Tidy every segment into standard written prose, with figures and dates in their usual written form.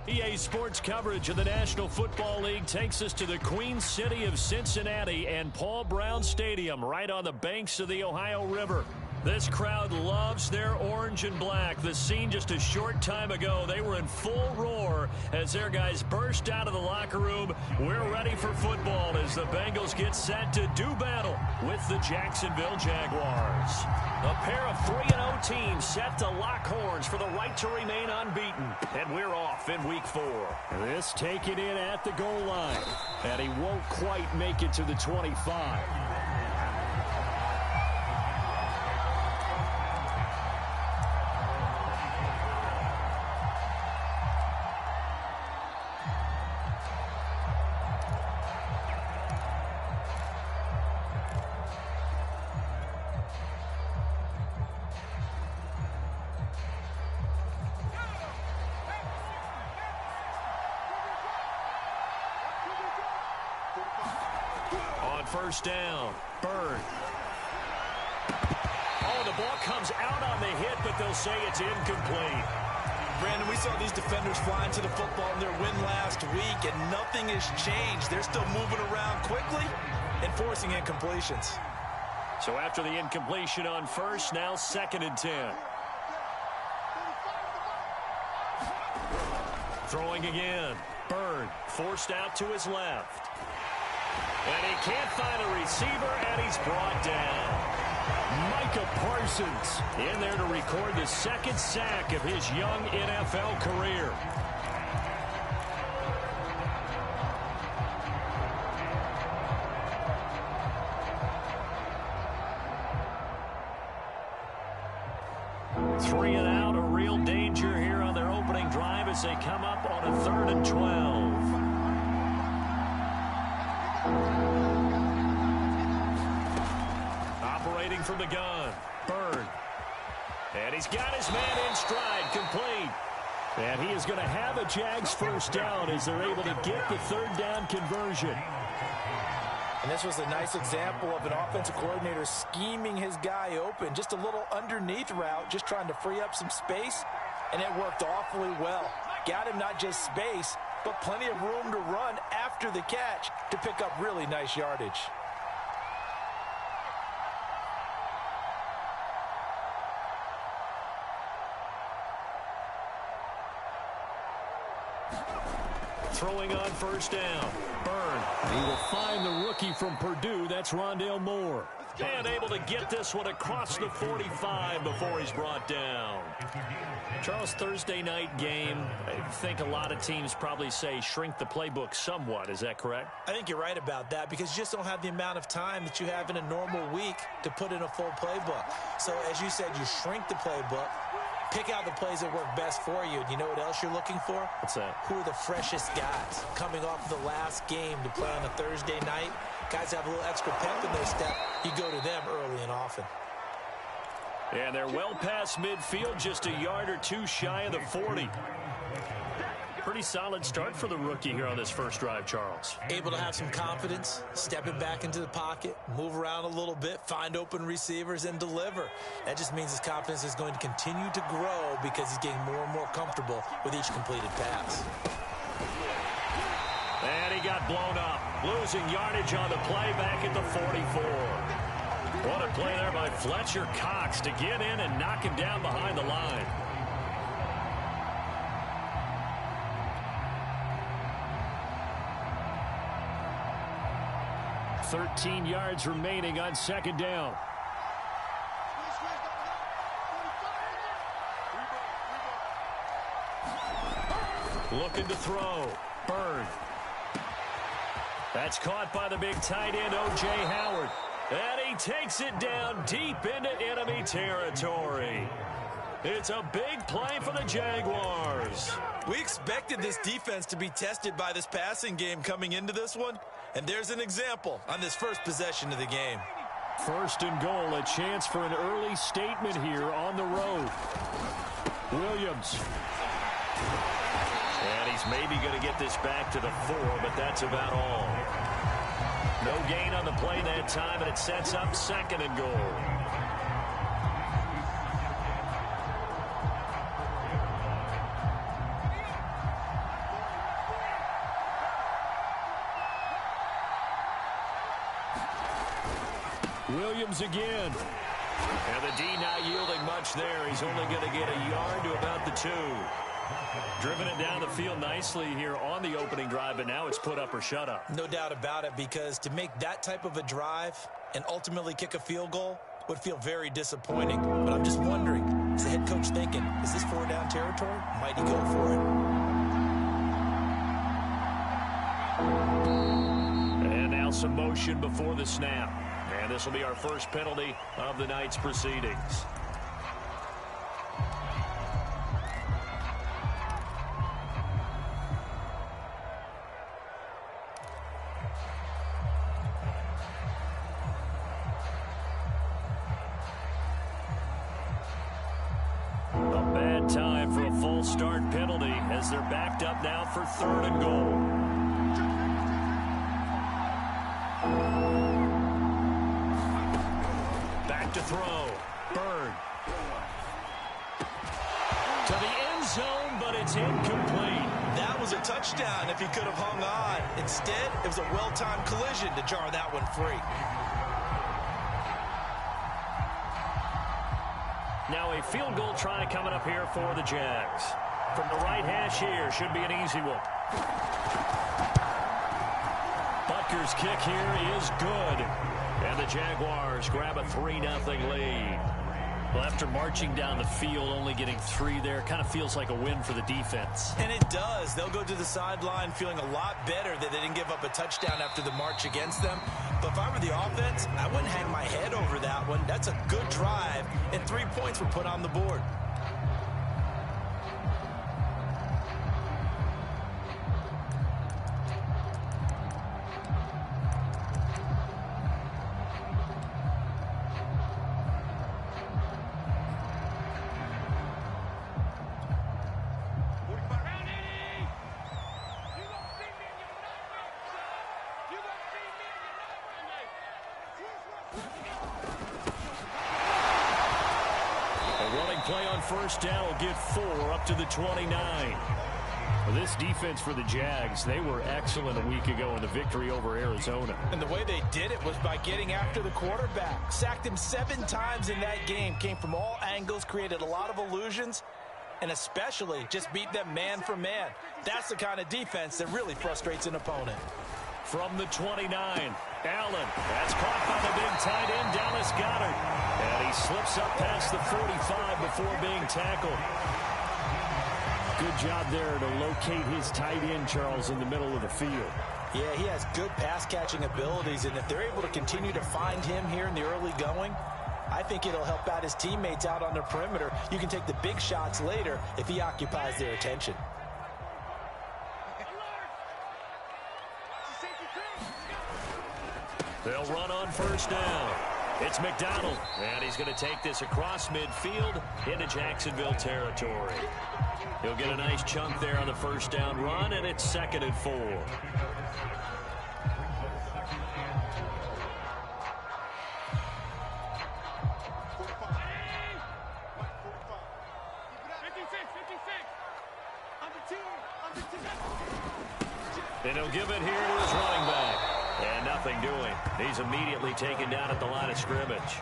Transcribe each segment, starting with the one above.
EA Sports coverage of the National Football League takes us to the Queen City of Cincinnati and Paul Brown Stadium right on the banks of the Ohio River. This crowd loves their orange and black. The scene just a short time ago, they were in full roar as their guys burst out of the locker room. We're ready for football as the Bengals get set to do battle with the Jacksonville Jaguars. A pair of 3-0 teams set to lock horns for the right to remain unbeaten. And we're off in week 4. This taken in at the goal line. And he won't quite make it to the 25. First down, Bird. Oh, the ball comes out on the hit, but they'll say it's incomplete. Brandon, we saw these defenders flying to the football in their win last week, and nothing has changed. They're still moving around quickly and forcing incompletions. So after the incompletion on first, now 2nd and 10. Throwing again. Bird forced out to his left. And he can't find a receiver, and he's brought down. Micah Parsons in there to record the 2nd sack of his young NFL career. Three and out, a real danger here on their opening drive as they come up on a 3rd and 12. Operating from the gun, Bird. And he's got his man in stride, complete. And he is going to have a Jags first down as they're able to get the 3rd down conversion. And this was a nice example of an offensive coordinator scheming his guy open. Just a little underneath route, just trying to free up some space, and it worked awfully well. Got him not just space, but plenty of room to run after the catch to pick up really nice yardage. Throwing on first down. Burn. He will find the rookie from Purdue. That's Rondale Moore. And able to get this one across the 45 before he's brought down. Charles, Thursday night game, I think a lot of teams probably say shrink the playbook somewhat. Is that correct? I think you're right about that because you just don't have the amount of time that you have in a normal week to put in a full playbook. So as you said, you shrink the playbook. Pick out the plays that work best for you. And you know what else you're looking for? What's that? Who are the freshest guys coming off the last game to play on a Thursday night? Guys have a little extra pep in their step. You go to them early and often. And they're well past midfield, just a yard or two shy of the 40. Pretty solid start for the rookie here on this first drive, Charles. Able to have some confidence, stepping back into the pocket, move around a little bit, find open receivers, and deliver. That just means his confidence is going to continue to grow because he's getting more and more comfortable with each completed pass. And he got blown up, losing yardage on the play back at the 44. What a play there by Fletcher Cox to get in and knock him down behind the line. $13 yards remaining on second down. Looking to throw. Bird. That's caught by the big tight end, O.J. Howard. And he takes it down deep into enemy territory. It's a big play for the Jaguars. We expected this defense to be tested by this passing game coming into this one. And there's an example on this first possession of the game. First and goal, a chance for an early statement here on the road. Williams. And he's maybe going to get this back to the 4, but that's about all. No gain on the play that time, and it sets up second and goal. Williams again. And the D not yielding much there. He's only going to get a yard to about the 2. Driven it down the field nicely here on the opening drive, and now it's put up or shut up. No doubt about it, because to make that type of a drive and ultimately kick a field goal would feel very disappointing. But I'm just wondering, is the head coach thinking, is this 4-down territory? Might he go for it? And now some motion before the snap. And this will be our first penalty of the night's proceedings. Time for a false start penalty as they're backed up now for 3rd and goal. Back to throw. Bird. To the end zone, but it's incomplete. That was a touchdown if he could have hung on. Instead, it was a well-timed collision to jar that one free. Now a field goal try coming up here for the Jags. From the right hash here, should be an easy one. Butker's kick here is good. And the Jaguars grab a 3-0 lead. Well, after marching down the field, only getting 3 there, kind of feels like a win for the defense. And it does. They'll go to the sideline feeling a lot better that they didn't give up a touchdown after the march against them. But if I were the offense, I wouldn't hang my head over that one. That's a good drive, and 3 points were put on the board. Play on first down will get 4 up to the 29. Well, this defense for the Jags, they were excellent a week ago in the victory over Arizona. And the way they did it was by getting after the quarterback. Sacked him 7 times in that game. Came from all angles, created a lot of illusions, and especially just beat them man for man. That's the kind of defense that really frustrates an opponent. From the 29, Allen. That's caught by the big tight end, Dallas Goedert. And he slips up past the 45 before being tackled. Good job there to locate his tight end, Charles, in the middle of the field. Yeah, he has good pass-catching abilities, and if they're able to continue to find him here in the early going, I think it'll help out his teammates out on the perimeter. You can take the big shots later if he occupies their attention. They'll run on first down. It's McDonald, and he's going to take this across midfield into Jacksonville territory. He'll get a nice chunk there on the first down run, and it's 2nd and 4. And he'll give it here to his running back. And nothing doing. He's immediately taken down at the line of scrimmage.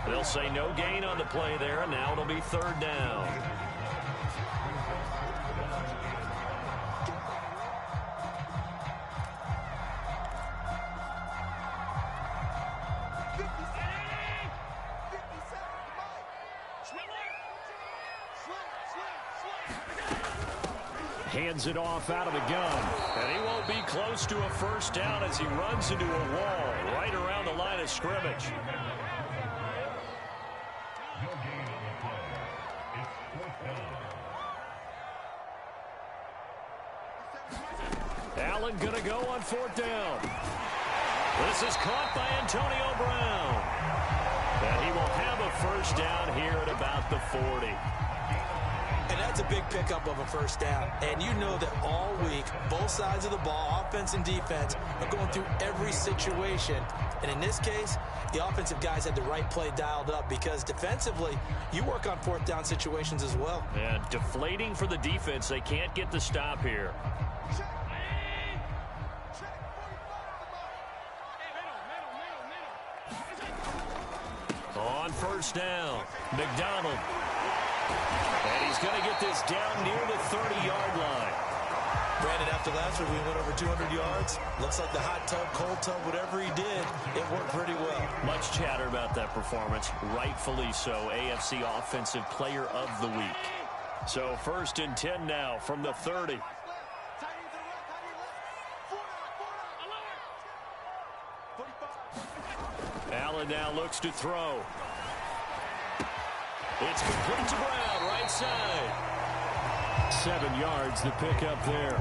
They'll say no gain on the play there, and now it'll be 3rd down. Hands it off out of the gun. And he won't be close to a first down as he runs into a wall right around the line of scrimmage. Allen going to go on 4th down. This is caught by Antonio Brown. And he will have a first down here at about the 40. And that's a big pickup of a first down. And you know that all week, both sides of the ball, offense and defense, are going through every situation. And in this case, the offensive guys had the right play dialed up because defensively, you work on 4th down situations as well. And deflating for the defense. They can't get the stop here. On first down, McDonald. And he's going to get this down near the 30-yard line. Brandon, after last week, we went over 200 yards. Looks like the hot tub, cold tub, whatever he did, it worked pretty well. Much chatter about that performance. Rightfully so. AFC Offensive Player of the Week. So 1st and 10 now from the 30. Allen now looks to throw. It's complete to Brown, right side. 7 yards, the pickup there.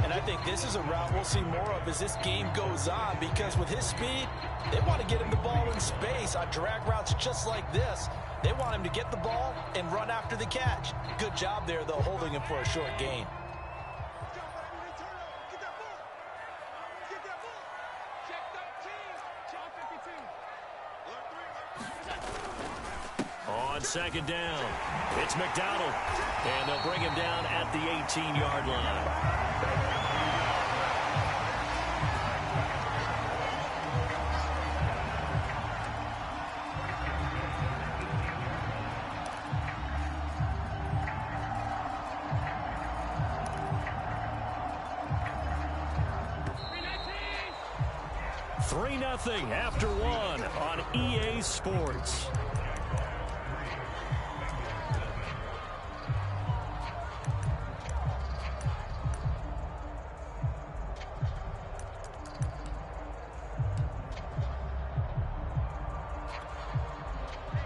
And I think this is a route we'll see more of as this game goes on, because with his speed, they want to get him the ball in space on drag routes just like this. They want him to get the ball and run after the catch. Good job there, though, holding him for a short gain. On 2nd down, it's McDonald. And they'll bring him down at the 18-yard line. Three 3-0 after one on EA Sports.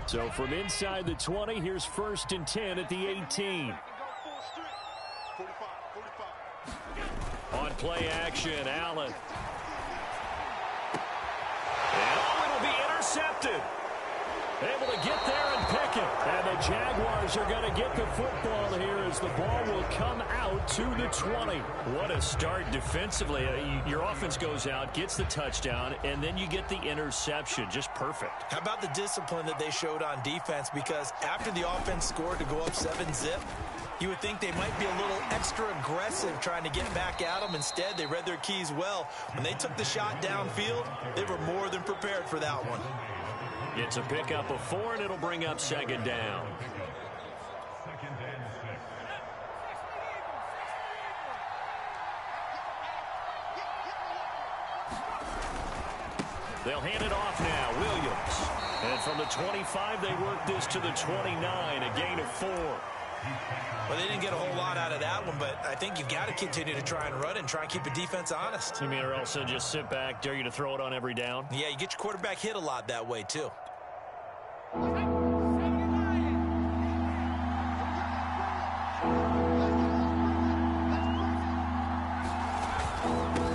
So from inside the 20, here's 1st and 10 at the 18. On play action, Allen. And it'll be intercepted. Able to get there and pick it. And the Jaguars are going to get the football here as the ball will come out to the 20. What a start defensively. Your offense goes out, gets the touchdown, and then you get the interception. Just perfect. How about the discipline that they showed on defense? Because after the offense scored to go up 7-zip, you would think they might be a little extra aggressive trying to get back at them. Instead, they read their keys well. When they took the shot downfield, they were more than prepared for that one. It's a pickup of 4, and it'll bring up 2nd down. They'll hand it off now, Williams. And from the 25, they work this to the 29, a gain of 4. Well, they didn't get a whole lot out of that one, but I think you've got to continue to try and run and try and keep the defense honest. You mean, or else just sit back, dare you to throw it on every down? Yeah, you get your quarterback hit a lot that way, too.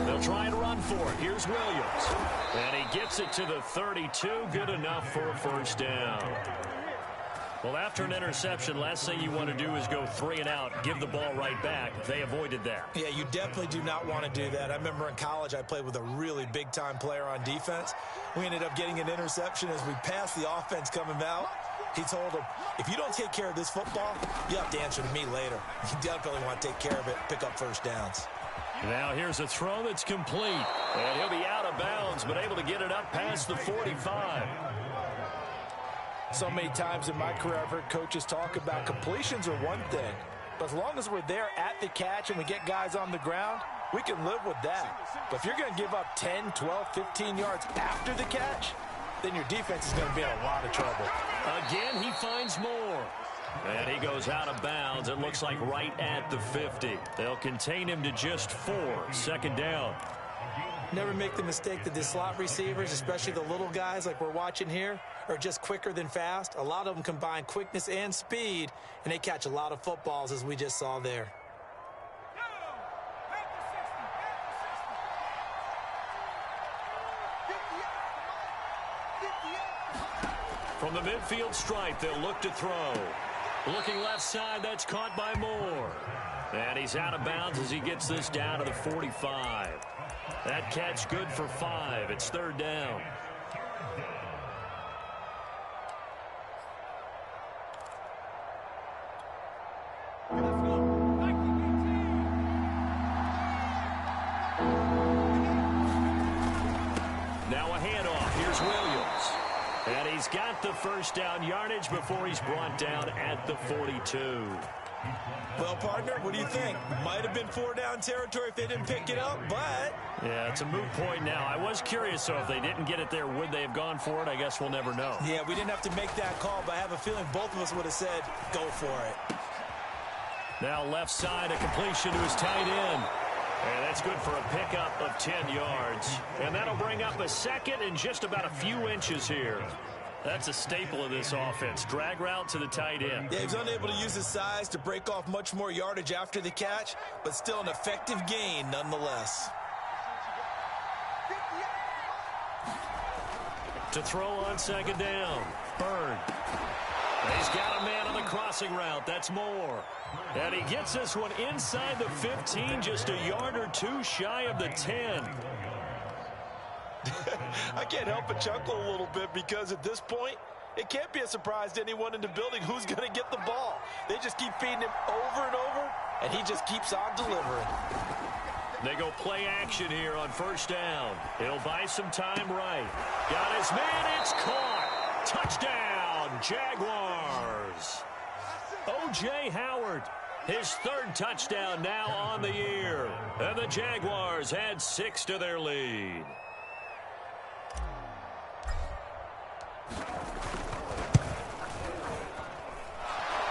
They'll try and run for it. Here's Williams. And he gets it to the 32. Good enough for a 1st down. Well, after an interception, last thing you want to do is go 3 and out, give the ball right back. They avoided that. Yeah, you definitely do not want to do that. I remember in college I played with a really big-time player on defense. We ended up getting an interception as we passed the offense coming out. He told him, if you don't take care of this football, you have to answer to me later. You definitely want to take care of it, pick up 1st downs. Now here's a throw that's complete. And he'll be out of bounds, but able to get it up past the 45. So many times in my career I've heard coaches talk about completions are one thing, but as long as we're there at the catch and we get guys on the ground, we can live with that. But if you're going to give up 10, 12, 15 yards after the catch, then your defense is going to be in a lot of trouble. Again, he finds more. And he goes out of bounds. It looks like right at the 50. They'll contain him to just 4. 2nd down. Never make the mistake that the slot receivers, especially the little guys like we're watching here, are just quicker than fast. A lot of them combine quickness and speed, and they catch a lot of footballs, as we just saw there. From the midfield stripe, they'll look to throw. Looking left side, that's caught by Moore. And he's out of bounds as he gets this down to the 45. That catch good for 5. It's 3rd down. Now a handoff. Here's Williams. And he's got the first down yardage before he's brought down at the 42. Well, partner, what do you think? Might have been 4-down territory if they didn't pick it up, but... Yeah, it's a moot point now. I was curious, so if they didn't get it there, would they have gone for it? I guess we'll never know. Yeah, we didn't have to make that call, but I have a feeling both of us would have said, go for it. Now left side, a completion to his tight end. And that's good for a pickup of 10 yards. And that'll bring up a second and just about a few inches here. That's a staple of this offense. Drag route to the tight end. Yeah, he's unable to use his size to break off much more yardage after the catch, but still an effective gain nonetheless. To throw on second down. Bird. He's got a man on the crossing route. That's Moore. And he gets this one inside the 15, just a yard or two shy of the 10. I can't help but chuckle a little bit because at this point, it can't be a surprise to anyone in the building who's going to get the ball. They just keep feeding him over and over, and he just keeps on delivering. They go play action here on first down. He'll buy some time right. Got his man. It's caught. Touchdown, Jaguars. O.J. Howard, his third touchdown now on the year. And the Jaguars add 6 to their lead.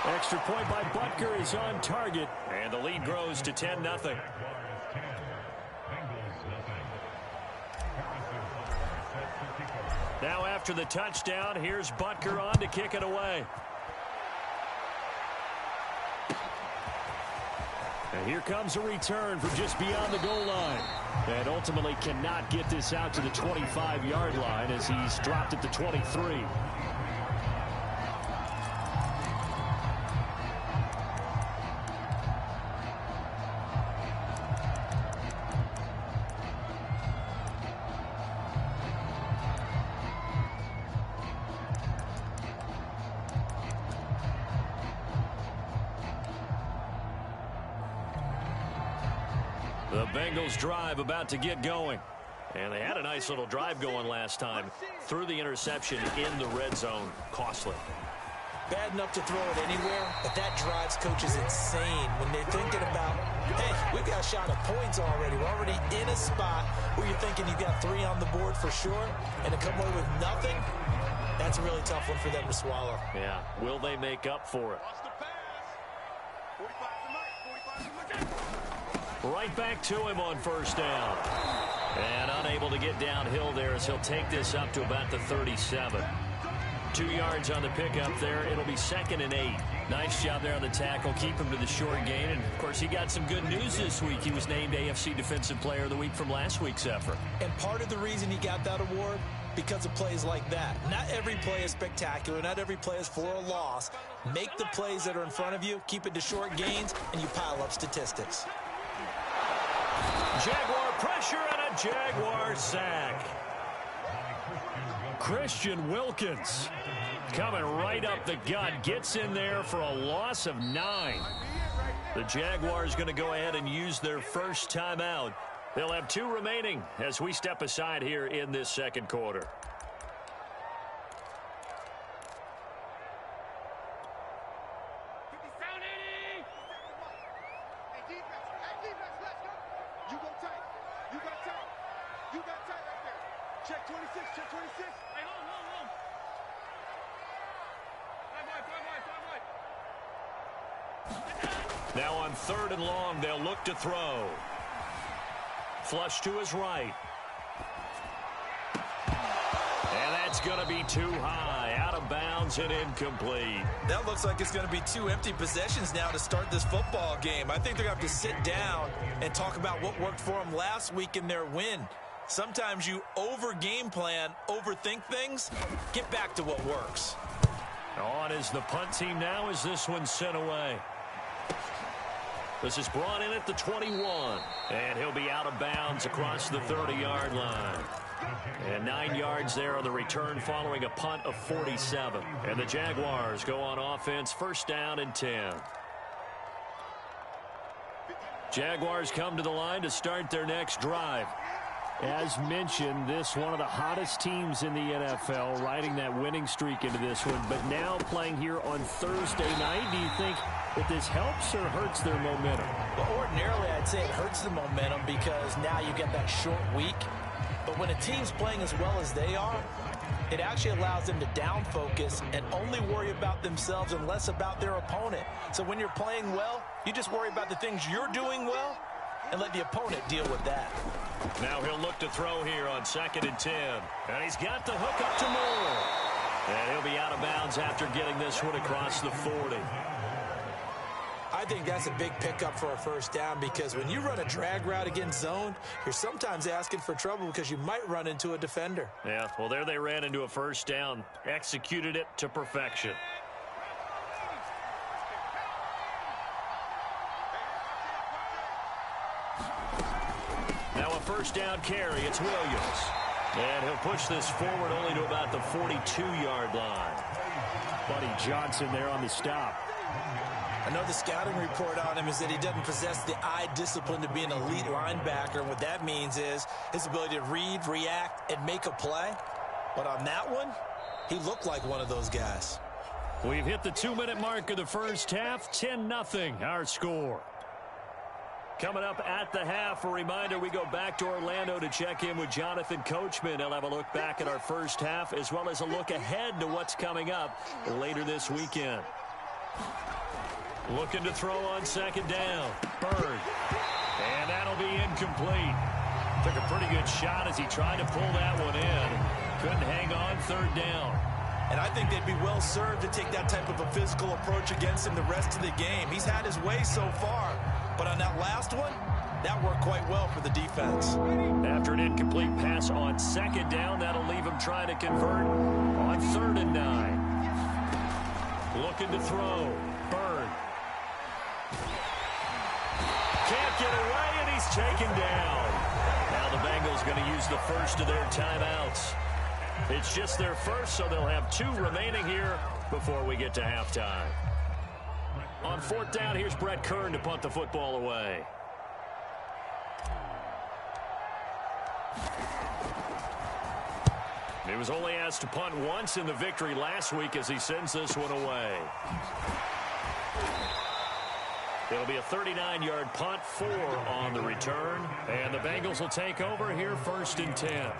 Extra point by Butker is on target, and the lead grows to 10-0. Now after the touchdown, here's Butker on to kick it away. And here comes a return from just beyond the goal line. And ultimately cannot get this out to the 25-yard line as he's dropped at the 23. The Bengals drive about to get going. And they had a nice little drive going last time. Threw the interception in the red zone. Costly. Bad enough to throw it anywhere, but that drives coaches insane when they're thinking about, hey, we've got a shot at points already. We're already in a spot where you're thinking you've got 3 on the board for sure, and to come away with nothing, that's a really tough one for them to swallow. Yeah, will they make up for it? Right back to him on first down. And unable to get downhill there as he'll take this up to about the 37. 2 yards on the pickup there. It'll be 2nd and 8. Nice job there on the tackle. Keep him to the short gain. And, of course, he got some good news this week. He was named AFC Defensive Player of the Week from last week's effort. And part of the reason he got that award, because of plays like that. Not every play is spectacular. Not every play is for a loss. Make the plays that are in front of you, keep it to short gains, and you pile up statistics. Jaguar pressure and a Jaguar sack. Christian Wilkins coming right up the gut. Gets in there for a loss of 9. The Jaguars going to go ahead and use their first timeout. They'll have 2 remaining as we step aside here in this second quarter. Now on 3rd and long, they'll look to throw. Flush to his right. And that's going to be too high. Out of bounds and incomplete. That looks like it's going to be 2 empty possessions now to start this football game. I think they're going to have to sit down and talk about what worked for them last week in their win. Sometimes you over-game plan, overthink things. Get back to what works. On is the punt team now as this one's sent away. This is brought in at the 21. And he'll be out of bounds across the 30-yard line. And 9 yards there on the return following a punt of 47. And the Jaguars go on offense, 1st down and 10. Jaguars come to the line to start their next drive. As mentioned, this one of the hottest teams in the NFL, riding that winning streak into this one, but now playing here on Thursday night. Do you think that this helps or hurts their momentum? Well, ordinarily, I'd say it hurts the momentum because now you get that short week. But when a team's playing as well as they are, it actually allows them to down focus and only worry about themselves and less about their opponent. So when you're playing well, you just worry about the things you're doing well and let the opponent deal with that. Now he'll look to throw here on 2nd and 10. And he's got the hook up to Moore. And he'll be out of bounds after getting this one across the 40. I think that's a big pickup for a first down because when you run a drag route against zone, you're sometimes asking for trouble because you might run into a defender. Yeah, well, there they ran into a first down, executed it to perfection. Now a first down carry, it's Williams. And he'll push this forward only to about the 42-yard line. Buddy Johnson there on the stop. I know the scouting report on him is that he doesn't possess the eye discipline to be an elite linebacker. And what that means is his ability to read, react, and make a play. But on that one, he looked like one of those guys. We've hit the 2-minute mark of the first half. 10-0 our score. Coming up at the half, a reminder, we go back to Orlando to check in with Jonathan Coachman. He'll have a look back at our first half as well as a look ahead to what's coming up later this weekend. Looking to throw on 2nd down. Bird. And that'll be incomplete. Took a pretty good shot as he tried to pull that one in. Couldn't hang on 3rd down. And I think they'd be well served to take that type of a physical approach against him the rest of the game. He's had his way so far. But on that last one, that worked quite well for the defense. After an incomplete pass on 2nd down, that'll leave him trying to convert on 3rd and 9. Looking to throw. Bird. Can't get away, and he's taken down. Now the Bengals going to use the first of their timeouts. It's just their first, so they'll have 2 remaining here before we get to halftime. On 4th down, here's Brett Kern to punt the football away. He was only asked to punt once in the victory last week as he sends this one away. It'll be a 39-yard punt, 4 on the return. And the Bengals will take over here 1st and 10.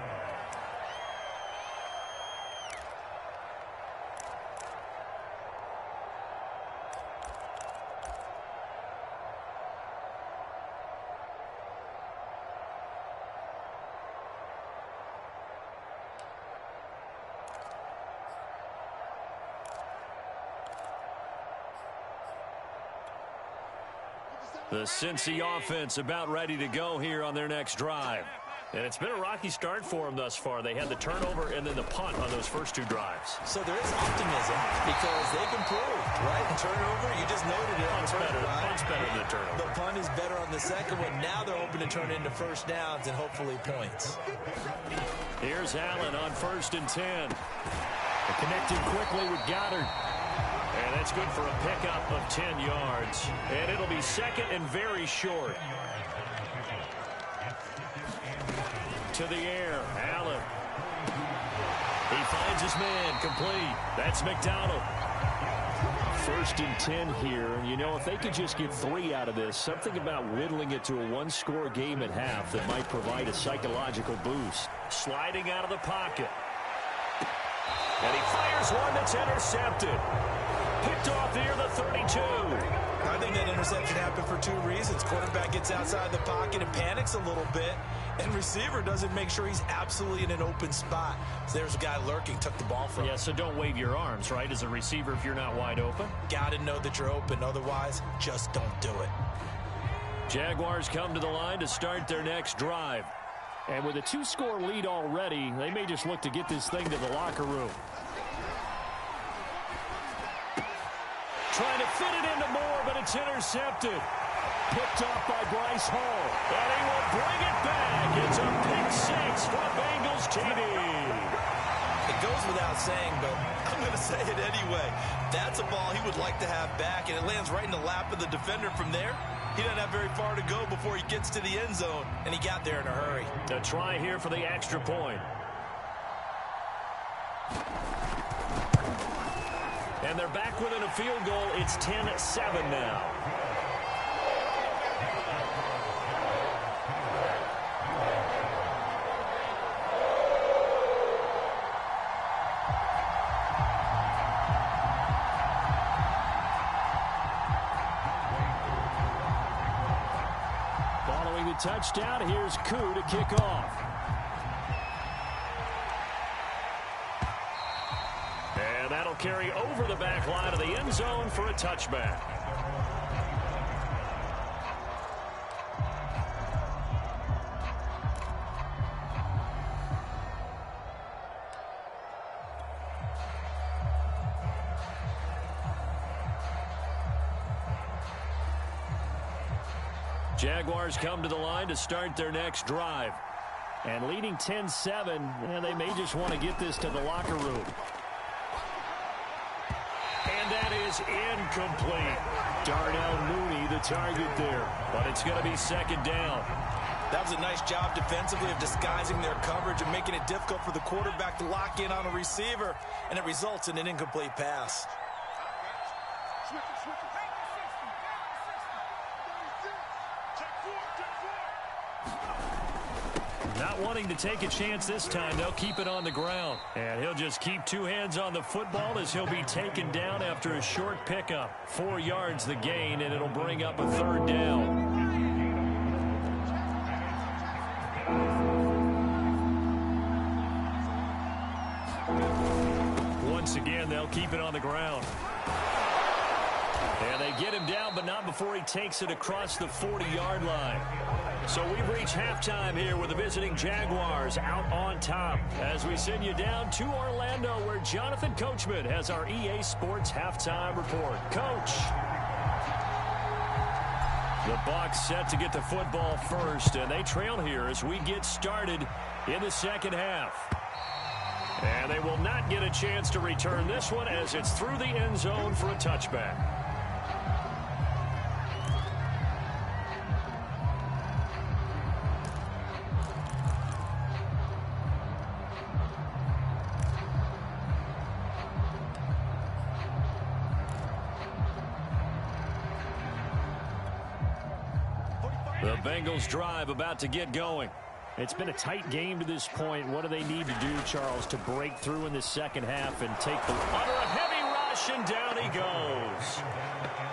The Cincy offense about ready to go here on their next drive. And it's been a rocky start for them thus far. They had the turnover and then the punt on those first 2 drives. So there is optimism because they can prove, right? The turnover, you just noted it. Punt's better than the turnover. The punt is better on the second one. Now they're hoping to turn it into first downs and hopefully points. Here's Allen on 1st and 10. They're connecting quickly with Goddard. And that's good for a pickup of 10 yards. And it'll be 2nd and very short. To the air, Allen. He finds his man, complete. That's McDonald. 1st and 10 here. And, you know, if they could just get 3 out of this, something about whittling it to a 1-score game at half that might provide a psychological boost. Sliding out of the pocket. And he fires one that's intercepted. Picked off near the 32. I think that interception happened for 2 reasons. Quarterback gets outside the pocket and panics a little bit, and receiver doesn't make sure he's absolutely in an open spot. So there's a guy lurking, took the ball from him. Yeah, so don't wave your arms, right, as a receiver if you're not wide open. Got to know that you're open. Otherwise, just don't do it. Jaguars come to the line to start their next drive. And with a 2-score lead already, they may just look to get this thing to the locker room. Trying to fit it into Moore, but it's intercepted. Picked off by Bryce Hall. And he will bring it back. It's a pick 6 for Bengals TD. It goes without saying, but I'm going to say it anyway. That's a ball he would like to have back, and it lands right in the lap of the defender from there. He doesn't have very far to go before he gets to the end zone, and he got there in a hurry. A try here for the extra point. And they're back within a field goal. It's 10-7 now. Following the touchdown, here's Koo to kick off. And that'll carry over the back line of the end zone for a touchback. Jaguars come to the line to start their next drive. And leading 10-7, and they may just want to get this to the locker room. And that is incomplete. Darnell Mooney, the target there. But it's going to be second down. That was a nice job defensively of disguising their coverage and making it difficult for the quarterback to lock in on a receiver. And it results in an incomplete pass. Not wanting to take a chance this time, they'll keep it on the ground. And he'll just keep two hands on the football as he'll be taken down after a short pickup. 4 yards the gain, and it'll bring up a third down. Once again, they'll keep it on the ground. And they get him down, but not before he takes it across the 40-yard line. So we've reached halftime here with the visiting Jaguars out on top as we send you down to Orlando where Jonathan Coachman has our EA Sports halftime report. Coach. The Bucs set to get the football first, and they trail here as we get started in the second half. And they will not get a chance to return this one as it's through the end zone for a touchback. The Bengals drive about to get going. It's been a tight game to this point. What do they need to do, Charles, to break through in the second half and take the under a heavy rush, and down he goes.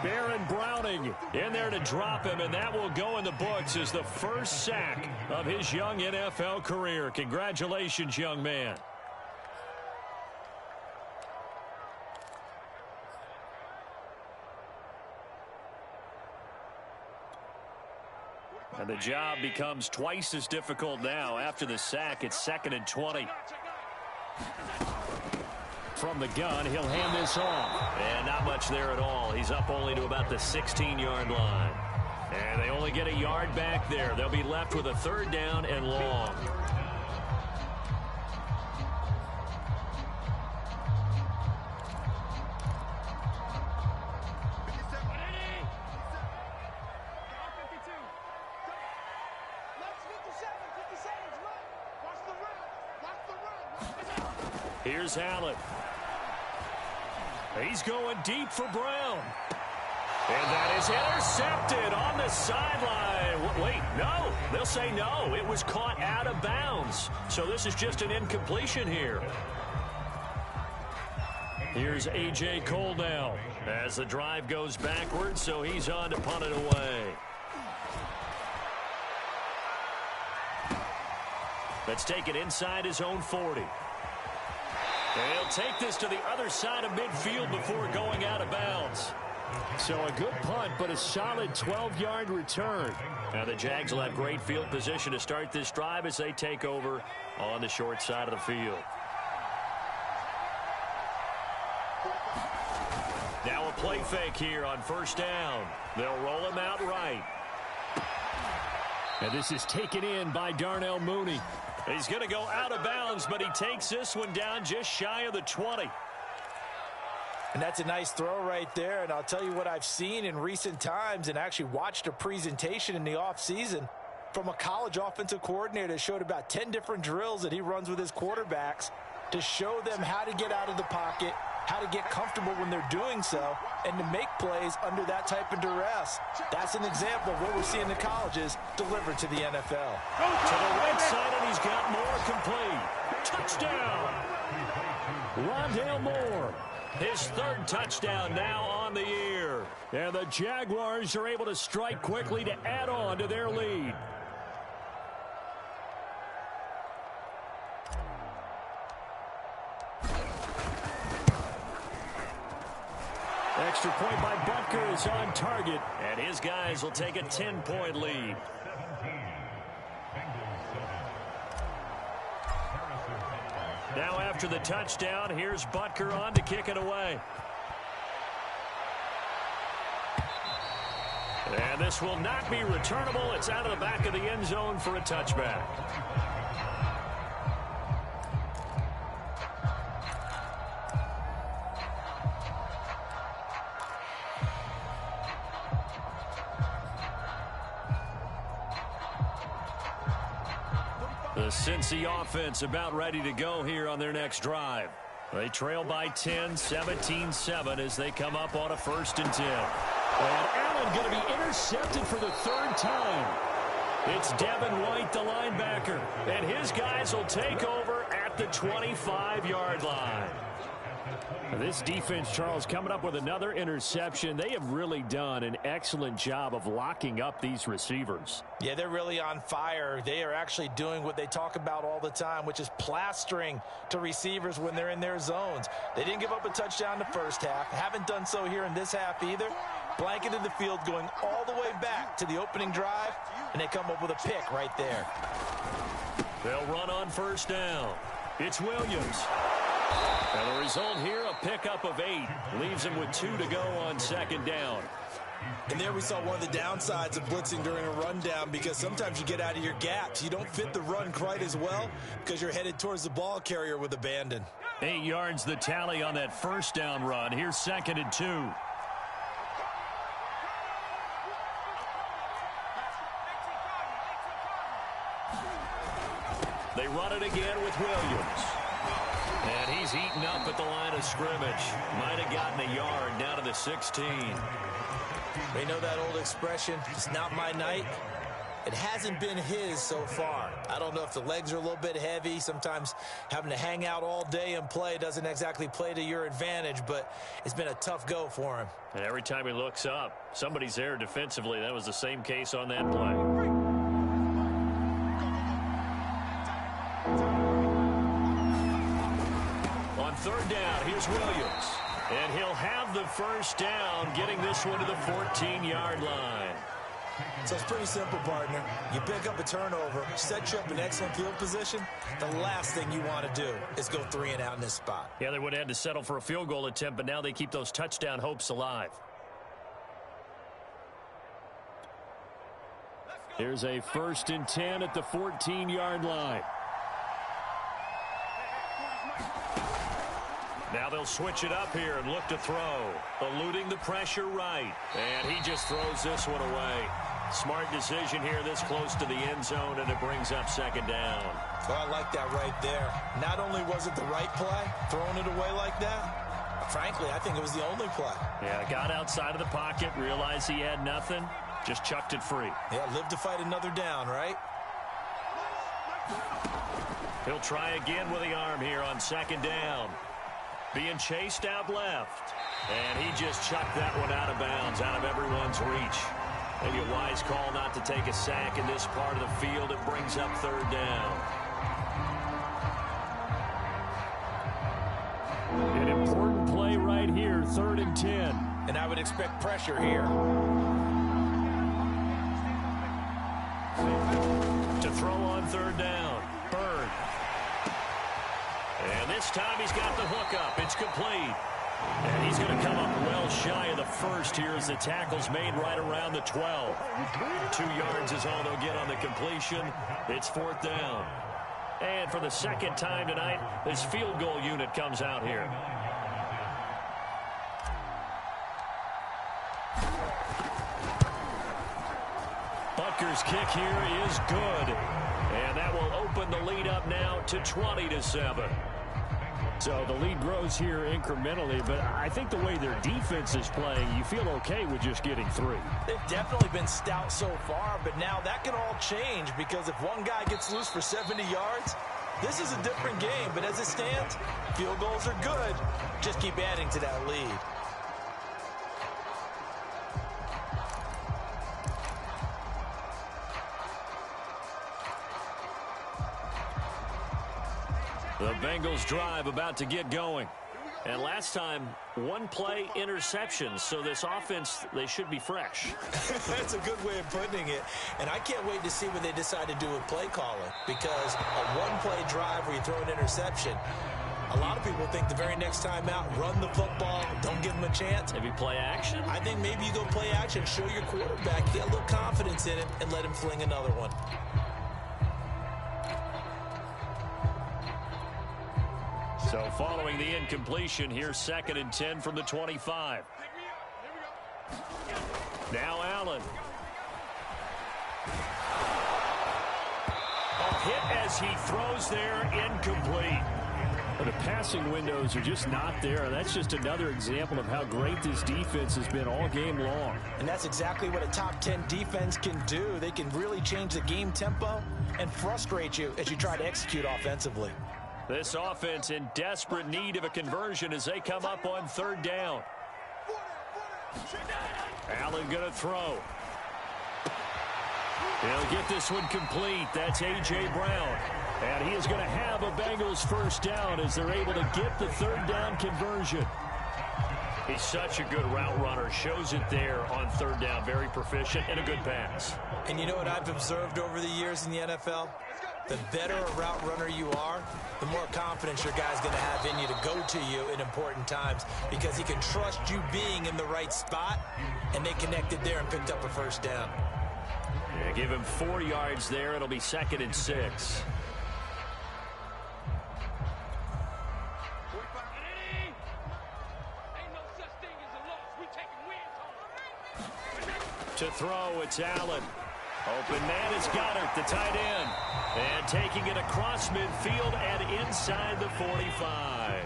Baron Browning in there to drop him, and that will go in the books as the first sack of his young NFL career. Congratulations, young man. And the job becomes twice as difficult now. After the sack, it's 2nd and 20. From the gun, he'll hand this off. And not much there at all. He's up only to about the 16-yard line. And they only get a yard back there. They'll be left with a third down and long. Here's Allen. He's going deep for Brown. And that is intercepted on the sideline. Wait, no. They'll say no. It was caught out of bounds. So this is just an incompletion here. Here's A.J. Cole now as the drive goes backwards, so he's on to punt it away. Let's take it inside his own 40. He'll take this to the other side of midfield before going out of bounds. So a good punt, but a solid 12-yard return. Now the Jags will have great field position to start this drive as they take over on the short side of the field. Now a play fake here on first down. They'll roll him out right. And this is taken in by Darnell Mooney. He's going to go out of bounds, but he takes this one down just shy of the 20. And that's a nice throw right there. And I'll tell you what I've seen in recent times and actually watched a presentation in the offseason from a college offensive coordinator that showed about 10 different drills that he runs with his quarterbacks to show them how to get out of the pocket, how to get comfortable when they're doing so, and to make plays under that type of duress. That's an example of what we're seeing the colleges deliver to the NFL. To the right side, and he's got Moore complete. Touchdown! Rondale Moore. His third touchdown now on the year. And the Jaguars are able to strike quickly to add on to their lead. Extra point by Butker is on target, and his guys will take a 10-point lead. Now after the touchdown, here's Butker on to kick it away. And this will not be returnable. It's out of the back of the end zone for a touchback. The Cincy offense about ready to go here on their next drive. They trail by 10, 17-7 as they come up on a 1st and 10. And Allen going to be intercepted for the 3rd time. It's Devin White, the linebacker, and his guys will take over at the 25-yard line. This defense, Charles, coming up with another interception. They have really done an excellent job of locking up these receivers. Yeah, they're really on fire. They are actually doing what they talk about all the time, which is plastering to receivers when they're in their zones. They didn't give up a touchdown the first half. Haven't done so here in this half either. Blanketed the field going all the way back to the opening drive, and they come up with a pick right there. They'll run on 1st down. It's Williams. And the result here, a pickup of 8. Leaves him with 2 to go on 2nd down. And there we saw one of the downsides of blitzing during a rundown, because sometimes you get out of your gaps. You don't fit the run quite as well because you're headed towards the ball carrier with abandon. 8 yards the tally on that 1st down run. Here's 2nd and 2. They run it again with Williams. And he's eaten up at the line of scrimmage. Might have gotten a yard down to the 16. They know that old expression, it's not my night. It hasn't been his so far. I don't know if the legs are a little bit heavy. Sometimes having to hang out all day and play doesn't exactly play to your advantage, but it's been a tough go for him. And every time he looks up, somebody's there defensively. That was the same case on that play. On 3rd down, here's Williams. And he'll have the 1st down, getting this one to the 14-yard line. So it's pretty simple, partner. You pick up a turnover, set you up in excellent field position. The last thing you want to do is go 3 and out in this spot. Yeah, they would have had to settle for a field goal attempt, but now they keep those touchdown hopes alive. Here's a 1st and 10 at the 14-yard line. Now they'll switch it up here and look to throw. Eluding the pressure right. And he just throws this one away. Smart decision here this close to the end zone, and it brings up 2nd down. Well, I like that right there. Not only was it the right play, throwing it away like that, frankly, I think it was the only play. Yeah, got outside of the pocket, realized he had nothing, just chucked it free. Yeah, live to fight another down, right? He'll try again with the arm here on 2nd down. Being chased out left. And he just chucked that one out of bounds, out of everyone's reach. Maybe a wise call not to take a sack in this part of the field. It brings up 3rd down. An important play right here, 3rd and 10. And I would expect pressure here. To throw on 3rd down. Bird. And this time he's got the hook up. It's complete. And he's going to come up well shy of the 1st here as the tackle's made right around the 12. 2 yards is all they'll get on the completion. It's 4th down. And for the 2nd time tonight, this field goal unit comes out here. Kicker kick here is good. And that will open the lead up now to 20-7. So the lead grows here incrementally, but I think the way their defense is playing, you feel okay with just getting 3. They've definitely been stout so far, but now that can all change because if one guy gets loose for 70 yards, this is a different game. But as it stands, field goals are good. Just keep adding to that lead. The Bengals drive about to get going. And last time, 1-play interception. So this offense, they should be fresh. That's a good way of putting it. And I can't wait to see what they decide to do with play calling. Because a 1-play drive where you throw an interception, a lot of people think the very next time out, run the football, don't give them a chance. Maybe play action? I think maybe you go play action, show your quarterback, get a little confidence in him, and let him fling another one. So following the incompletion, here's 2nd and 10 from the 25. Now Allen. A hit as he throws there, incomplete. The passing windows are just not there. That's just another example of how great this defense has been all game long. And that's exactly what a top 10 defense can do. They can really change the game tempo and frustrate you as you try to execute offensively. This offense in desperate need of a conversion as they come up on 3rd down. Allen going to throw. He'll get this one complete. That's A.J. Brown. And he is going to have a Bengals 1st down as they're able to get the 3rd down conversion. He's such a good route runner. Shows it there on 3rd down. Very proficient and a good pass. And you know what I've observed over the years in the NFL? The better a route runner you are, the more confidence your guy's going to have in you to go to you in important times because he can trust you being in the right spot, and they connected there and picked up a 1st down. Yeah, give him 4 yards there. It'll be 2nd and 6. To throw, it's Allen. Open man is Goddard, the tight end. And taking it across midfield and inside the 45.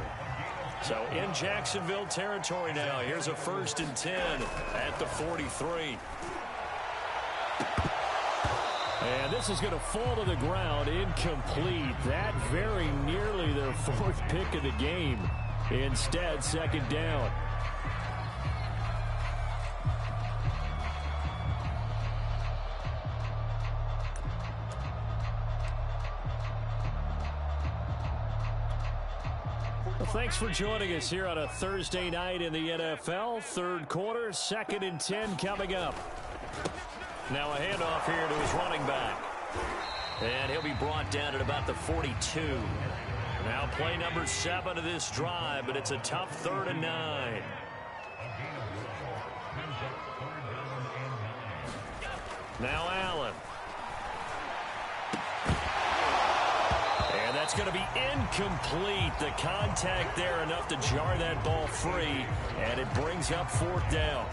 So in Jacksonville territory now. Here's a 1st and 10 at the 43. And this is going to fall to the ground, incomplete. That very nearly their 4th pick of the game. Instead, 2nd down. Thanks for joining us here on a Thursday night in the NFL. 3rd quarter, 2nd and 10 coming up. Now a handoff here to his running back. And he'll be brought down at about the 42. Now play number 7 of this drive, but it's a tough 3rd and 9. Now Allen. And that's going to be incomplete. The contact there enough to jar that ball free, and it brings up 4th down.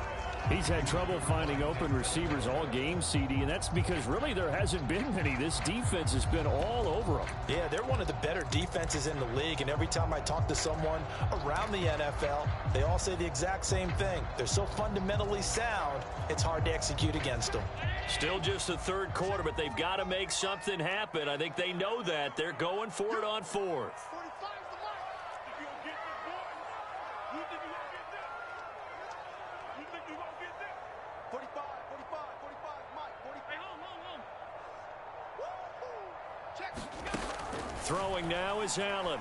He's had trouble finding open receivers all game, CD, and that's because really there hasn't been many. This defense has been all over them. Yeah, they're one of the better defenses in the league, and every time I talk to someone around the NFL, they all say the exact same thing. They're so fundamentally sound, it's hard to execute against them. Still just the 3rd quarter, but they've got to make something happen. I think they know that. They're going for it on 4th. Throwing now is Allen.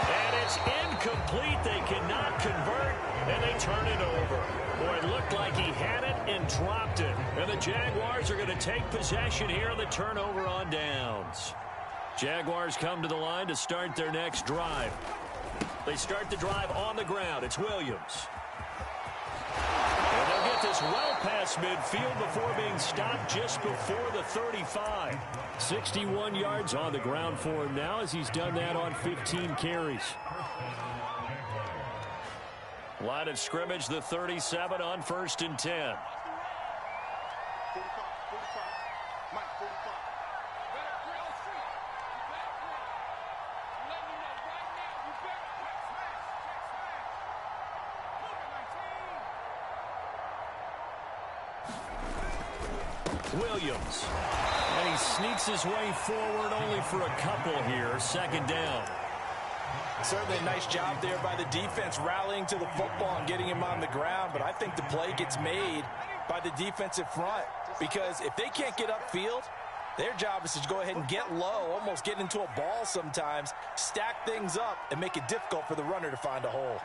And it's incomplete. They cannot convert, and they turn it over. Boy, it looked like he had it and dropped it. And the Jaguars are going to take possession here on the turnover on downs. Jaguars come to the line to start their next drive. They start the drive on the ground. It's Williams. And they'll get this well past midfield before being stopped just before the 35. 61 yards on the ground for him now as he's done that on 15 carries. Line of scrimmage, the 37 on 1st and 10. Williams. And he sneaks his way forward only for a couple here. Second down. Certainly a nice job there by the defense rallying to the football and getting him on the ground. But I think the play gets made by the defensive front. Because if they can't get upfield, their job is to go ahead and get low, almost get into a ball sometimes, stack things up, and make it difficult for the runner to find a hole.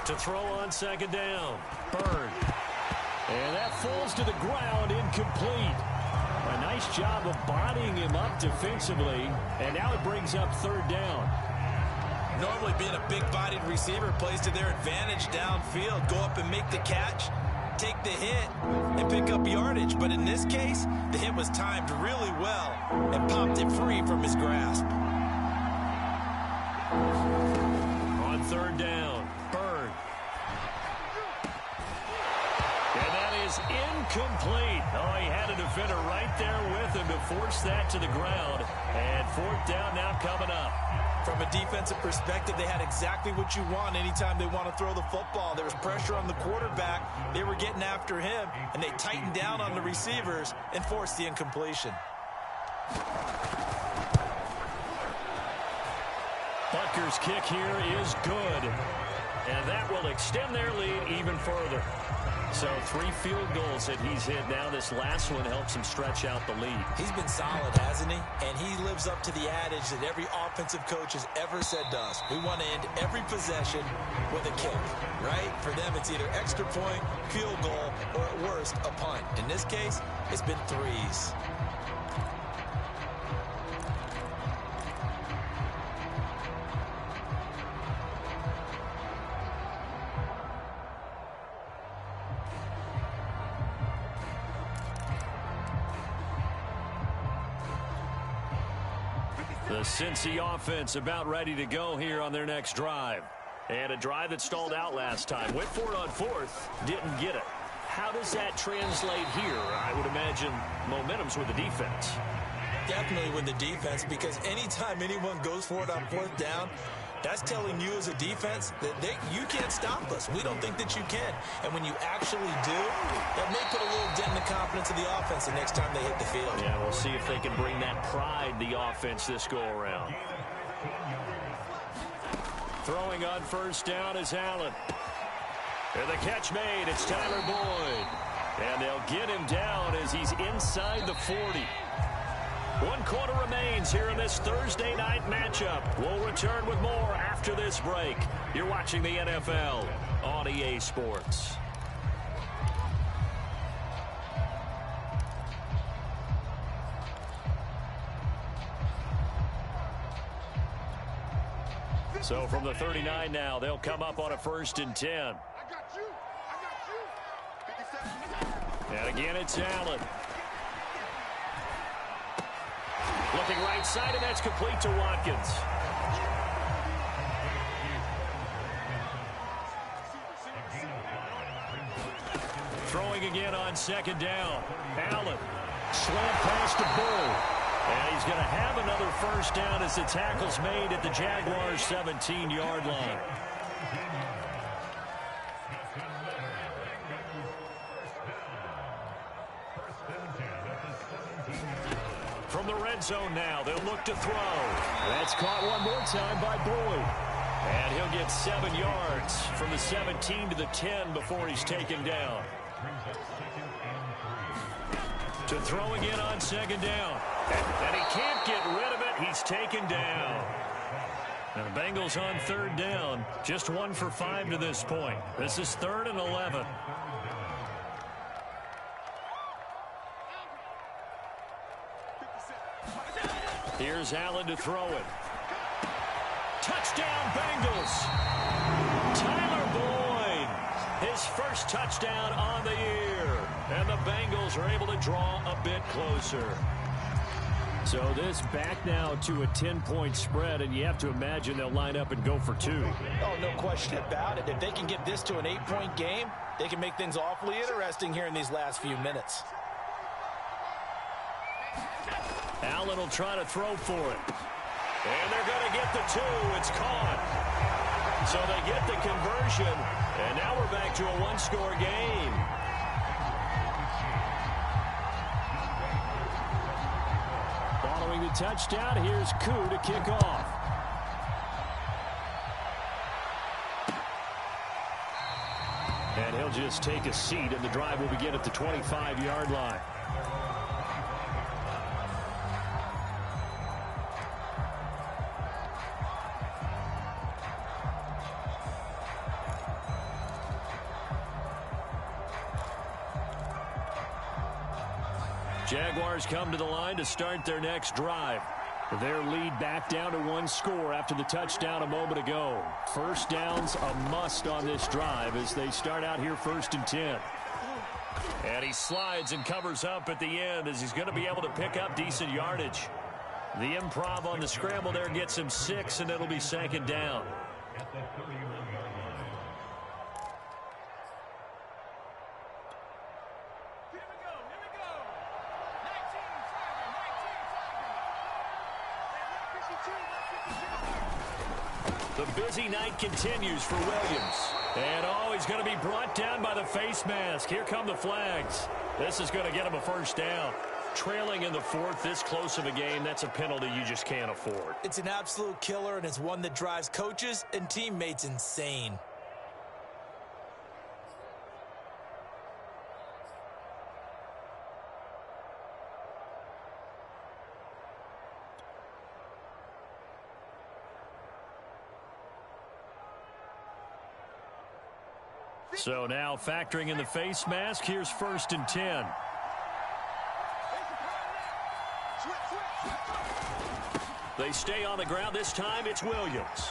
To throw on second down. Bird. And that falls to the ground, incomplete. A nice job of bodying him up defensively. And now it brings up third down. Normally being a big-bodied receiver plays to their advantage downfield. Go up and make the catch, take the hit, and pick up yardage. But in this case, the hit was timed really well and popped it free from his grasp. On third down, Bird. And that is incomplete. Oh, he had a defender right there with him to force that to the ground. And fourth down now coming up. From a defensive perspective, they had exactly what you want anytime they want to throw the football. There was pressure on the quarterback. They were getting after him, and they tightened down on the receivers and forced the incompletion. Butker's kick here is good, and that will extend their lead even further. So 3 field goals that he's hit now. This last one helps him stretch out the lead. He's been solid, hasn't he? And he lives up to the adage that every offensive coach has ever said to us. We want to end every possession with a kick, right? For them, it's either extra point, field goal, or at worst, a punt. In this case, it's been threes. The Cincy offense about ready to go here on their next drive. And a drive that stalled out last time. Went for it on fourth, didn't get it. How does that translate here? I would imagine momentum's with the defense. Definitely with the defense, because anytime anyone goes for it on fourth down, that's telling you as a defense that you can't stop us. We don't think that you can. And when you actually do, that may put a little dent in the confidence of the offense the next time they hit the field. Yeah, we'll see if they can bring that pride, the offense, this go-around. Throwing on first down is Allen. And the catch made. It's Tyler Boyd. And they'll get him down as he's inside the 40. 1 quarter remains here in this Thursday night matchup. We'll return with more after this break. You're watching the NFL on EA Sports. So from the 39 now, they'll come up on a 1st and 10. And again, it's Allen. Looking right side, and that's complete to Watkins. Throwing again on 2nd down. Allen. Slant pass to Bull. And he's going to have another 1st down as the tackle's made at the Jaguars' 17-yard line. From the red zone now, they'll look to throw. That's caught one more time by Boyd. And he'll get 7 yards from the 17 to the 10 before he's taken down. To throw again on 2nd down. And he can't get rid of it. He's taken down. Now the Bengals on 3rd down. Just 1 for 5 to this point. This is 3rd and 11. Here's Allen to throw it. Touchdown, Bengals. Tyler Boyd, his first touchdown on the year. And the Bengals are able to draw a bit closer. So this back now to a 10-point spread, and you have to imagine they'll line up and go for two. Oh, no question about it. If they can get this to an 8-point game, they can make things awfully interesting here in these last few minutes. Allen will try to throw for it. And they're going to get the two. It's caught. So they get the conversion, and now we're back to a one-score game. Following the touchdown, here's Koo to kick off. And he'll just take a seat, and the drive will begin at the 25-yard line. Jaguars come to the line to start their next drive. Their lead back down to one score after the touchdown a moment ago. First down's a must on this drive as they start out here 1st and 10. And he slides and covers up at the end as he's going to be able to pick up decent yardage. The improv on the scramble there gets him 6, and it'll be 2nd down. The busy night continues for Williams. And he's going to be brought down by the face mask. Here come the flags. This is going to get him a 1st down. Trailing in the 4th, this close of a game, that's a penalty you just can't afford. It's an absolute killer, and it's one that drives coaches and teammates insane. So now factoring in the face mask, here's 1st and 10. They stay on the ground. This time it's Williams.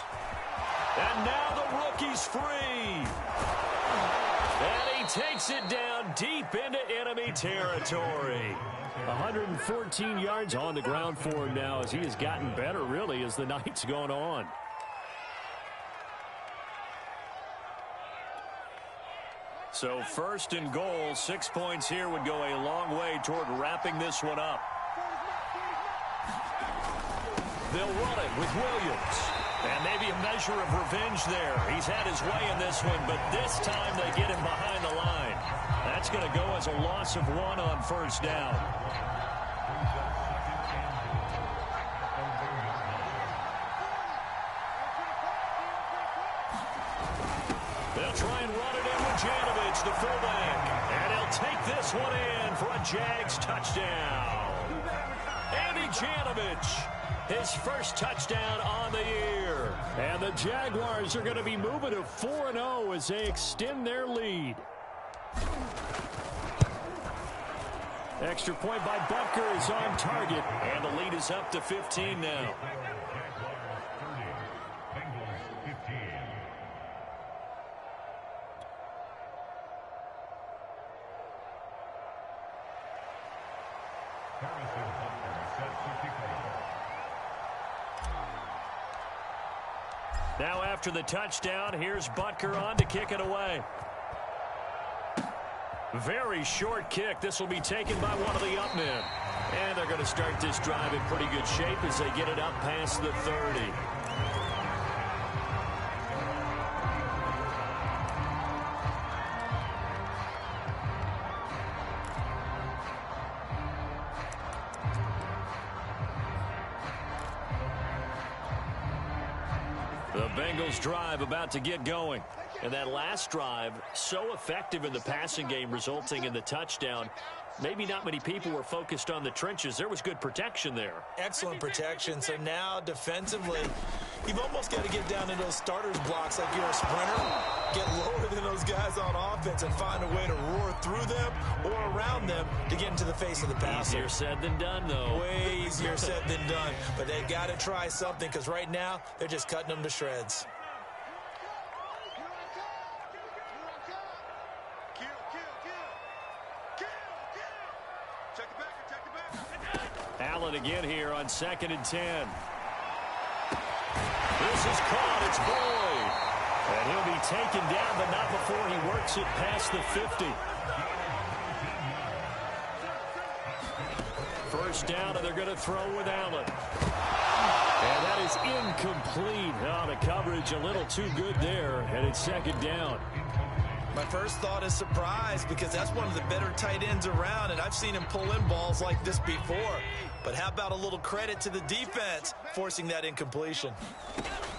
And now the rookie's free. And he takes it down deep into enemy territory. 114 yards on the ground for him now as he has gotten better, really, as the night's gone on. So 1st and goal, 6 points here would go a long way toward wrapping this one up. They'll run it with Williams. And maybe a measure of revenge there. He's had his way in this one, but this time they get him behind the line. That's going to go as a loss of 1 on 1st down. They'll try and run it in with Janovich, the fullback. And he'll take this one in for a Jags touchdown. Andy Janovich, his first touchdown on the year. And the Jaguars are going to be moving to 4-0 as they extend their lead. Extra point by Butker is on target. And the lead is up to 15 now. Now after the touchdown, here's Butker on to kick it away. Very short kick. This will be taken by one of the up men. And they're going to start this drive in pretty good shape as they get it up past the 30. The Bengals drive about to get going. And that last drive, so effective in the passing game, resulting in the touchdown. Maybe not many people were focused on the trenches. There was good protection there. Excellent protection. So now defensively, you've almost got to get down in those starters blocks like you're a sprinter. Get lower than those guys on offense and find a way to roar through them or around them to get into the face of the passer. Easier said than done, though. Way easier said than done. But they've got to try something because right now they're just cutting them to shreds. Allen again here on 2nd and 10. This is caught. It's Boyd. And he'll be taken down, but not before he works it past the 50. First down, and they're going to throw with Allen. And that is incomplete. Oh, the coverage a little too good there, and it's 2nd down. My first thought is surprise, because that's one of the better tight ends around, and I've seen him pull in balls like this before. But how about a little credit to the defense forcing that incompletion?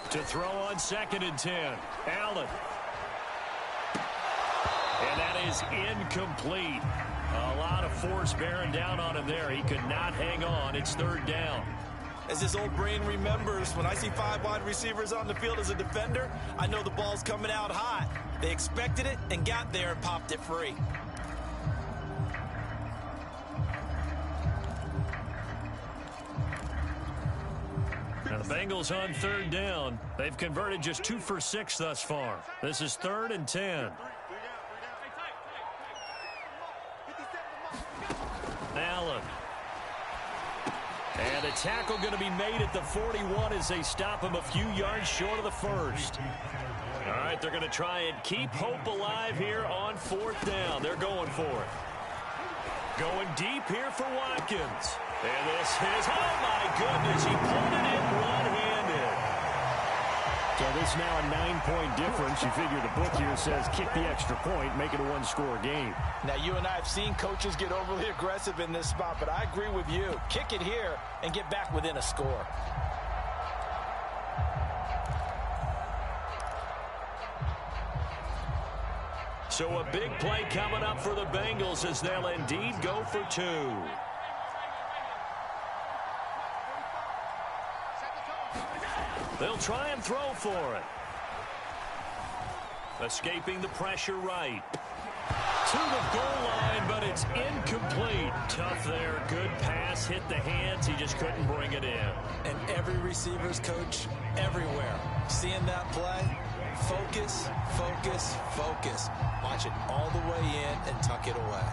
To throw on 2nd and 10. Allen. And that is incomplete. A lot of force bearing down on him there. He could not hang on. It's 3rd down. As his old brain remembers, when I see 5 wide receivers on the field as a defender, I know the ball's coming out hot. They expected it and got there and popped it free. Now the Bengals on 3rd down. They've converted just 2 for 6 thus far. This is 3rd and 10. Allen. And a tackle going to be made at the 41 as they stop him a few yards short of the first. All right, they're going to try and keep hope alive here on 4th down. They're going for it. Going deep here for Watkins. And this is, oh my goodness, he pulled it in one-handed. So this is now a 9-point difference. You figure the book here says kick the extra point, make it a 1-score game. Now, you and I have seen coaches get overly aggressive in this spot, but I agree with you. Kick it here and get back within a score. So a big play coming up for the Bengals as they'll indeed go for 2. They'll try and throw for it. Escaping the pressure right. To the goal line, but it's incomplete. Tough there. Good pass. Hit the hands. He just couldn't bring it in. And every receiver's coach everywhere. Seeing that play, focus, focus, focus. Watch it all the way in and tuck it away.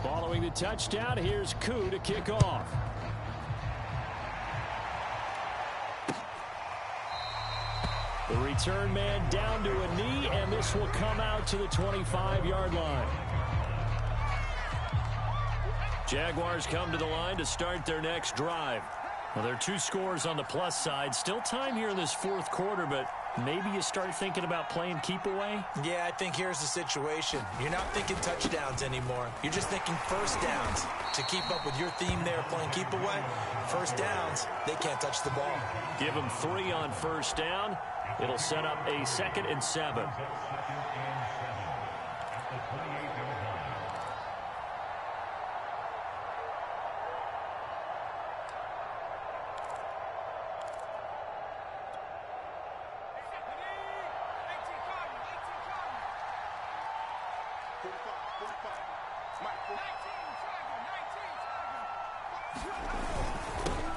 Following the touchdown, here's Koo to kick off. The return man down to a knee, and this will come out to the 25-yard line. Jaguars come to the line to start their next drive. Well, there are 2 scores on the plus side. Still time here in this 4th quarter, but maybe you start thinking about playing keep away? Yeah, I think here's the situation. You're not thinking touchdowns anymore. You're just thinking first downs. To keep up with your theme there, playing keep away, first downs, they can't touch the ball. Give them 3 on first down. It'll set up a 2nd and 7.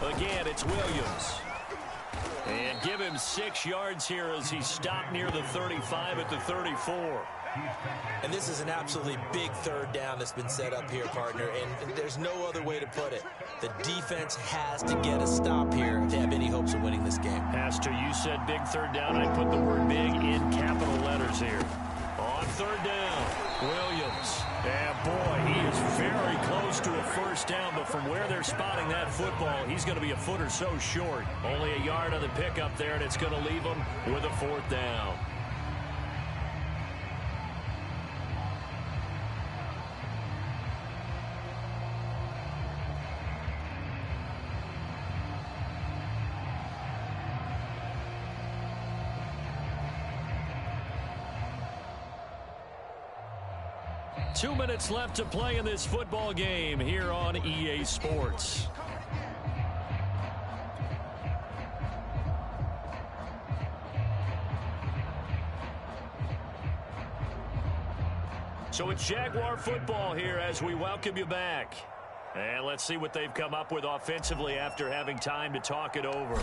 Again, it's Williams. And give him 6 yards here as he stopped near the 35 at the 34. And this is an absolutely big 3rd down that's been set up here, partner, and there's no other way to put it. The defense has to get a stop here to have any hopes of winning this game. Has to. You said big 3rd down. I put the word big in capital letters here. On 3rd down, Williams. And boy, he is very close to a first down, but from where they're spotting that football, he's going to be a foot or so short. Only a yard on the pickup there, and it's going to leave him with a 4th down. Two minutes left to play in this football game here on EA Sports. So it's Jaguar football here as we welcome you back. And let's see what they've come up with offensively after having time to talk it over.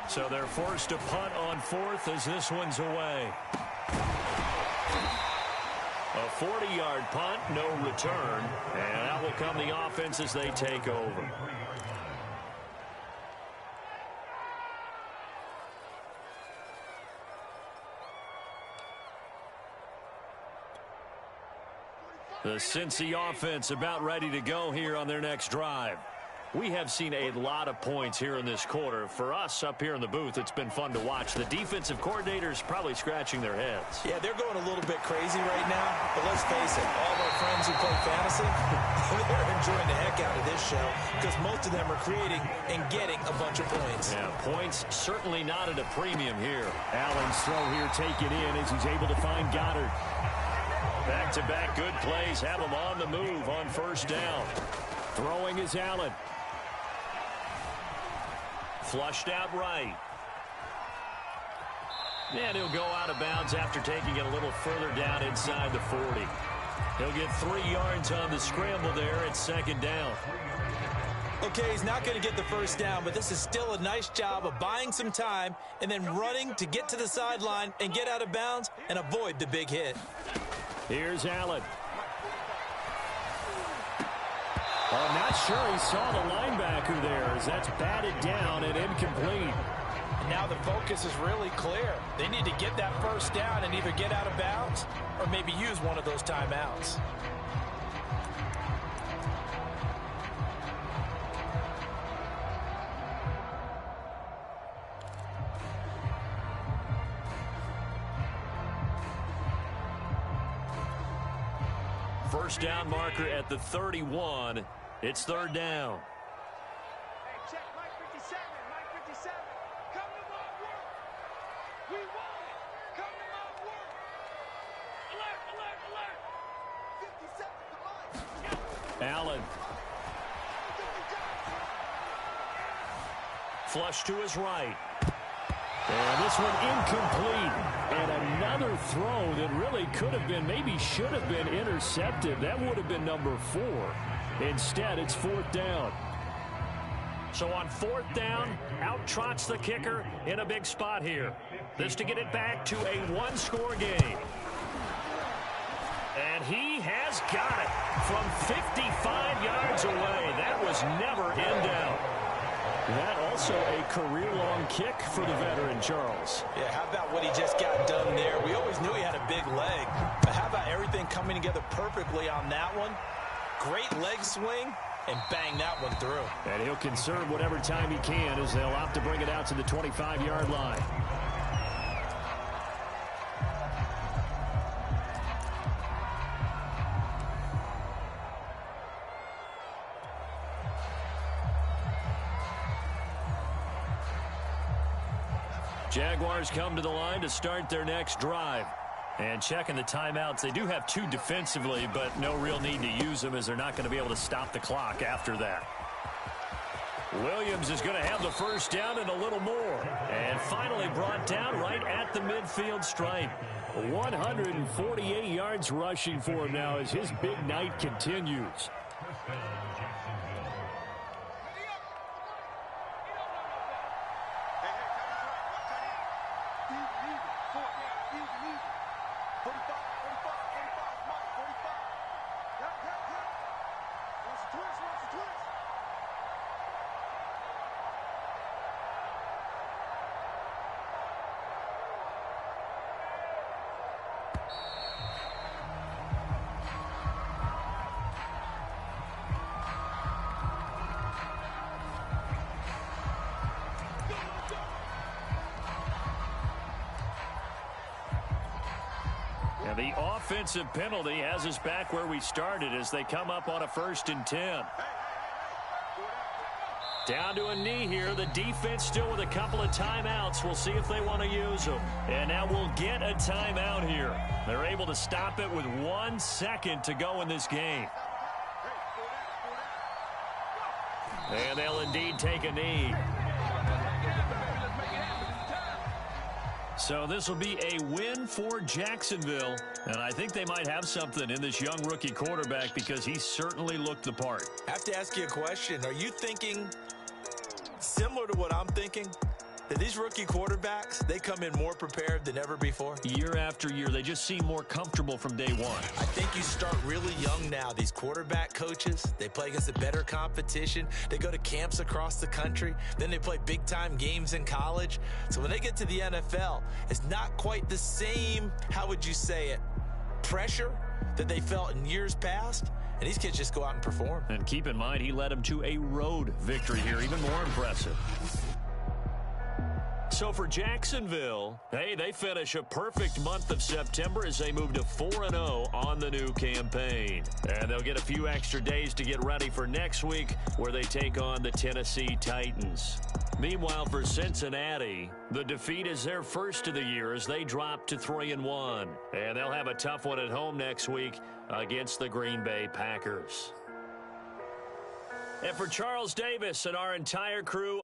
So they're forced to punt on fourth as this one's away. A 40-yard punt, no return. And out will come the offense as they take over. The Cincy offense about ready to go here on their next drive. We have seen a lot of points here in this quarter. For us up here in the booth, it's been fun to watch. The defensive coordinators probably scratching their heads. Yeah, they're going a little bit crazy right now. But let's face it, all of our friends who play fantasy, they're enjoying the heck out of this show because most of them are creating and getting a bunch of points. Yeah, points certainly not at a premium here. Allen's throw here taken in as he's able to find Goddard. Back-to-back good plays have him on the move on first down. Throwing is Allen. Flushed out right. And he'll go out of bounds after taking it a little further down inside the 40. He'll get 3 yards on the scramble there at second down. Okay, he's not going to get the first down, but this is still a nice job of buying some time and then running to get to the sideline and get out of bounds and avoid the big hit. Here's Allen. I'm not sure he saw the linebacker there as that's batted down and incomplete. And now the focus is really clear. They need to get that first down and either get out of bounds or maybe use one of those timeouts. First down marker at the 31. It's third down. Hey, check Mike 57. Mike 57. Come to my work. We want it. Come to my work. Alert, alert, alert. 57 to Mike. Allen. Flush to his right. And this one incomplete. And another throw that really could have been, maybe should have been intercepted. That would have been number 4. Instead, it's fourth down. So on fourth down, out trots the kicker in a big spot here. This to get it back to a one-score game. And he has got it from 55 yards away. That was never in doubt. That also a career-long kick for the veteran, Charles. Yeah, how about what he just got done there? We always knew he had a big leg, but how about everything coming together perfectly on that one? Great leg swing, and bang that one through. And he'll conserve whatever time he can as they'll opt to bring it out to the 25-yard line. Jaguars come to the line to start their next drive. And checking the timeouts, they do have 2 defensively, but no real need to use them as they're not going to be able to stop the clock after that. Williams is going to have the first down and a little more. And finally brought down right at the midfield stripe. 148 yards rushing for him now as his big night continues. And the offensive penalty has us back where we started as they come up on a 1st and 10. Down to a knee here. The defense still with a couple of timeouts. We'll see if they want to use them. And now we'll get a timeout here. They're able to stop it with 1 second to go in this game. And they'll indeed take a knee. So this will be a win for Jacksonville, and I think they might have something in this young rookie quarterback because he certainly looked the part. I have to ask you a question. Are you thinking similar to what I'm thinking? That these rookie quarterbacks, they come in more prepared than ever before? Year after year, they just seem more comfortable from day one. I think you start really young now. These quarterback coaches, they play against a better competition. They go to camps across the country. Then they play big-time games in college. So when they get to the NFL, it's not quite the same, how would you say it, pressure that they felt in years past. And these kids just go out and perform. And keep in mind, he led them to a road victory here, even more impressive. So for Jacksonville, hey, they finish a perfect month of September as they move to 4-0 on the new campaign. And they'll get a few extra days to get ready for next week where they take on the Tennessee Titans. Meanwhile, for Cincinnati, the defeat is their first of the year as they drop to 3-1. And they'll have a tough one at home next week against the Green Bay Packers. And for Charles Davis and our entire crew,